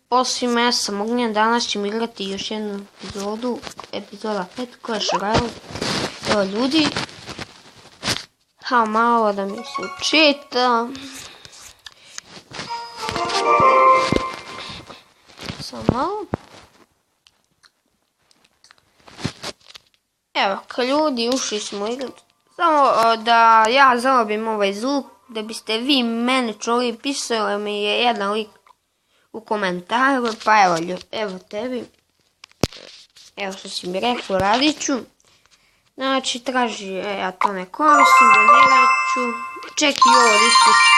Osim mesa Ognjen, danas ćemo igrati još jednu epizodu, epizoda 5, Clash Royale. Evo ljudi, malo da mi se učita. Samo malo. Evo, ljudi, ušli smo igrati. Samo da ja zarobim ovaj zvuk, da biste vi meni čuli, pisao mi je jedan lik u komentaru, pa evo tebi. Evo što si mi rekao, radit ću. Znači, traži, ja to ne koristim, donirat ću. Ček i ovo iskući.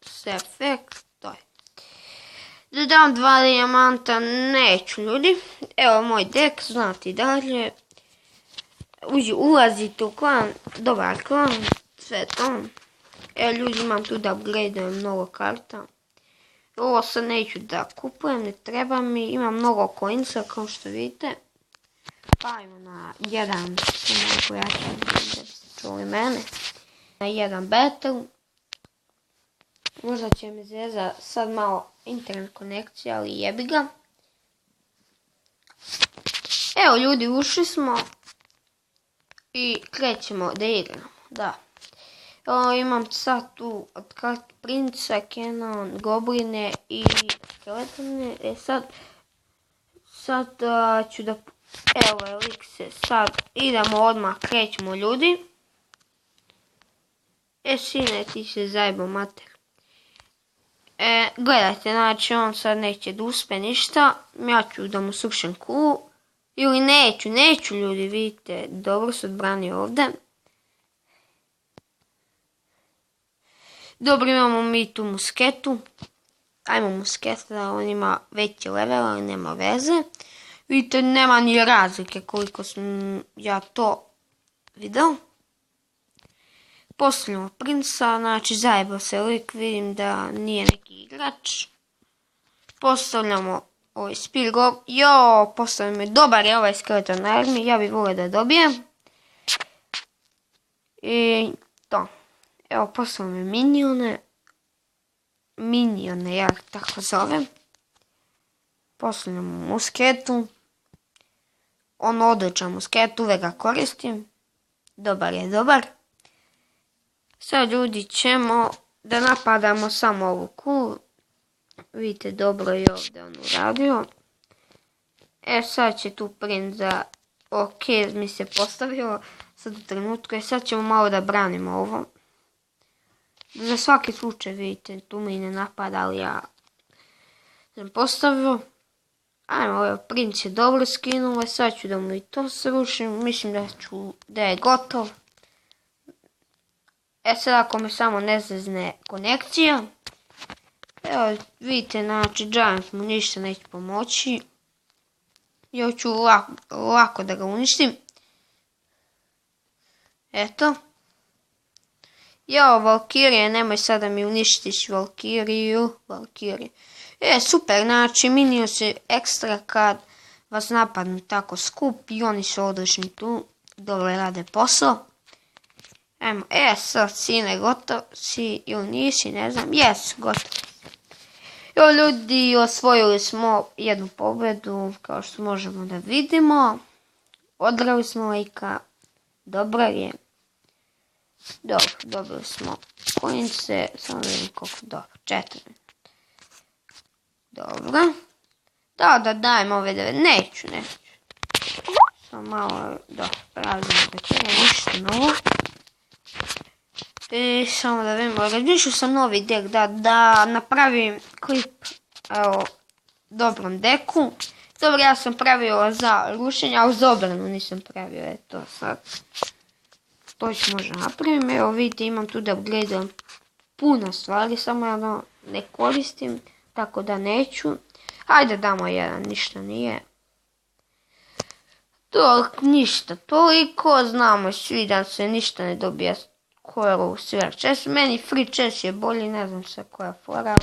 S efekt, to je. Da dam 2 dijamanta, neću ljudi. Evo moj dek, znate i dalje. Ulazite u klan, dobar klan, sve to. Evo ljudi, imam tu da upgradeujem mnogo karta. Ovo sad neću da kupujem, ne treba mi, imam mnogo coinsa kao što vidite. Pa ajmo na jedan, da biste čuli mene, na jedan battle. Možda će mi zeza sad malo internet konekcija, ali jebi ga. Evo ljudi, ušli smo i krećemo da igramo, da. Imam sad tu od karti princa, Kenon, gobline i skeletone. Sad ću da... Evo elikse, sad idemo odmah, krećemo ljudi. Sine, ti se zajebao mater. Gledajte, znači on sad neće da uspe ništa. Ja ću da mu srušim kulu. Ili neću ljudi, vidite, dobro se odbranio ovdje. Dobro, imamo mi tu musketu. Ajmo musketa, on ima veći level, ali nema veze. Vidite, nema ni razlike koliko sam ja to video. Postavljamo princa, znači zajebao se lik, vidim da nije neki igrač. Postavljamo ovaj Spear. Postavljamo je, dobar je ovaj skeleton na armi, ja bih volio da dobijem. I to. Evo, postavljamo minione, ja tako zovem. Postavljamo musketu. On odličan musket, uvek ga koristim. Dobar je, dobar. Sad ljudi ćemo da napadamo samo ovu kulu. Vidite, dobro je ovdje on uradio. Sad će tu princ za ok mi se postavio. Sad u trenutku sad ćemo malo da branimo ovo. Za svaki slučaj, vidite, tu mi ne napada, ali ja sam postavio. Ajmo, evo, princ je dobro skinuo, sad ću da mu i to srušim, mislim da je gotov. Sad ako me samo ne zezne konekcija, evo, vidite, znači, Giant mu ništa neće pomoći. Ja ću lako da ga uništim. Eto. Jao, Valkirije, nemoj sad da mi uništiš Valkiriju. Super, znači minio se ekstra kad vas napadnu tako skup i oni su odlični tu, dobro rade posao. Ajmo, sad sine, gotov si ili nisi, ne znam, gotov. Evo ljudi, osvojili smo jednu pobjedu, kao što možemo da vidimo. Odrali smo lika, dobro je. Dobro, dobili smo coinse, samo da vidim koliko, dobro, 4. Dobro. Da, dajem ove 9, neću. Samo malo, dobro, pravimo pećenje, ništa novo. I samo da vidimo, razmišljao sam novi dek, da napravim klip, evo, dobrom deku. Dobro, ja sam pravio za rušenje, ali za obranu nisam pravio, eto sad. To ću možda napravim, evo vidite, imam tu da upgradeujem puno stvari, samo ja ne koristim, tako da neću. Hajde damo jedan, ništa nije. Ništa toliko, znamo svi da se ništa ne dobija koju sver chest. Meni free chest je bolji, ne znam sa koja fora.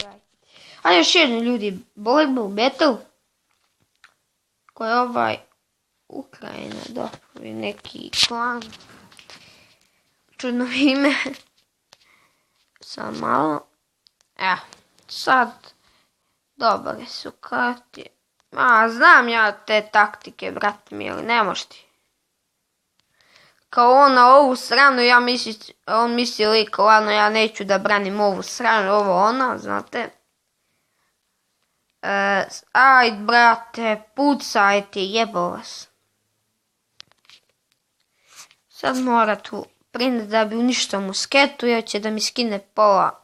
A još jedni ljudi, borbu, battle. Ko je ovaj Ukrajina, dobro, neki klan. Čudno ime. Samo malo. Sad, dobre su karte. Znam ja te taktike, brate mili, ne moš ti. Kao on na ovu stranu, on misli lik, ladno, ja neću da branim ovu stranu, ovo ona, znate. Ajd, brate, pucajte, jebo vas. Sad mora tu princ da bi uništio musketu, jer će da mi skine pola.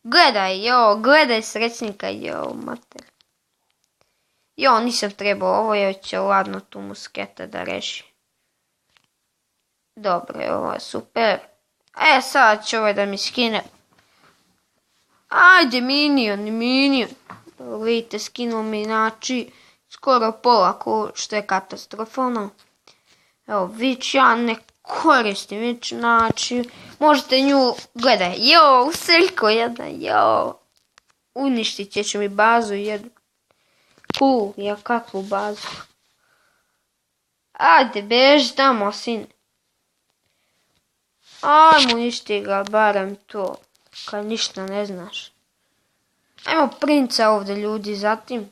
Gledaj srećnika, mater. Nisam trebao ovo, jer će ladno tu musketa da reši. Dobro, ovo je super. Sad će ovaj da mi skine. Ajde, minion. Vidite, skinuo mi, znači, skoro pola, što je katastrofalno. Evo, vič, ja ne koristim vič, znači, možete nju, gledaj, usrljko jedna, uništit će mi bazu jednu. Ja kakvu bazu. Ajde, beži tamo, sine. Ajmo, uništi ga, barem to, kad ništa ne znaš. Ajmo princa ovdje, ljudi, zatim.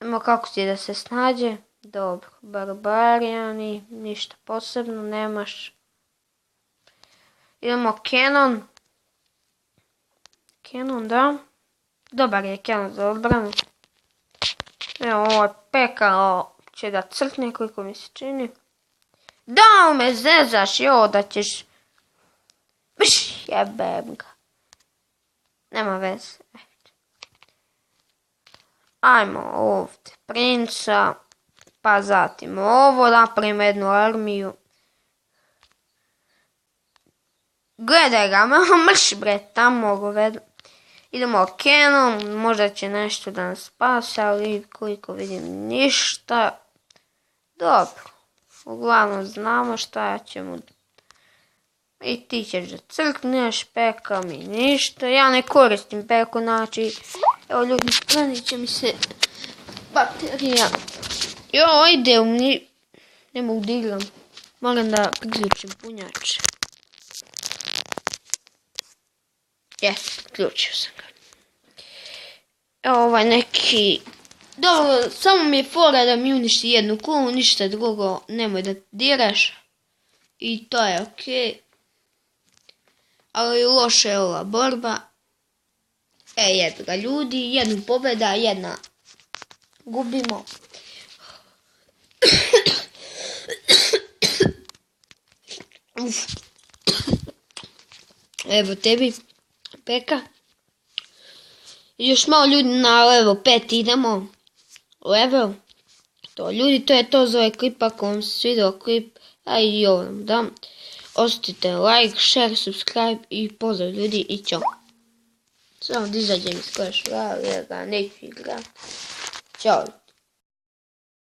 Ajmo kako ti da se snađe. Dobro, barbarijani, ništa posebno nemaš. Idemo Kenon. Kenon, da. Dobar je Kenon za odbranu. Evo, ovo je pekao, će da crkne koliko mi se čini. Da, me zezaš, da ćeš... Jebem ga. Nema veze. Ajmo ovdje princa. Pa zatim ovo, napravimo jednu armiju. Gledaj ga, mrš bre, tamo govedo. Idemo Kenom, možda će nešto da nas spase, ali koliko vidim ništa. Dobro, uglavnom znamo šta ćemo. I ti ćeš da crkneš, peka mi ništa. Ja ne koristim peku, znači, evo ljudi, stranit će mi se baterija. Ide u mni, ne mogu da igram, moram da priključim punjač. Priključio sam ga. Evo ovaj neki, dobro, samo mi je fora da mi uništi jednu kulu, ništa drugo, nemoj da diraš. I to je okej. Ali loša je ova borba. Jedga ljudi, jednu pobjeda, jedna gubimo. Evo tebi, peka. Još malo ljudi na level 5 idemo. Level. To ljudi, to je to za ovaj klip. Ako vam se svidio klip, a i ovo vam dam. Ostavite like, share, subscribe i pozdrav ljudi i ćao. Samo da izađem iz Clash Royale jer ga neću igrati. Ćao.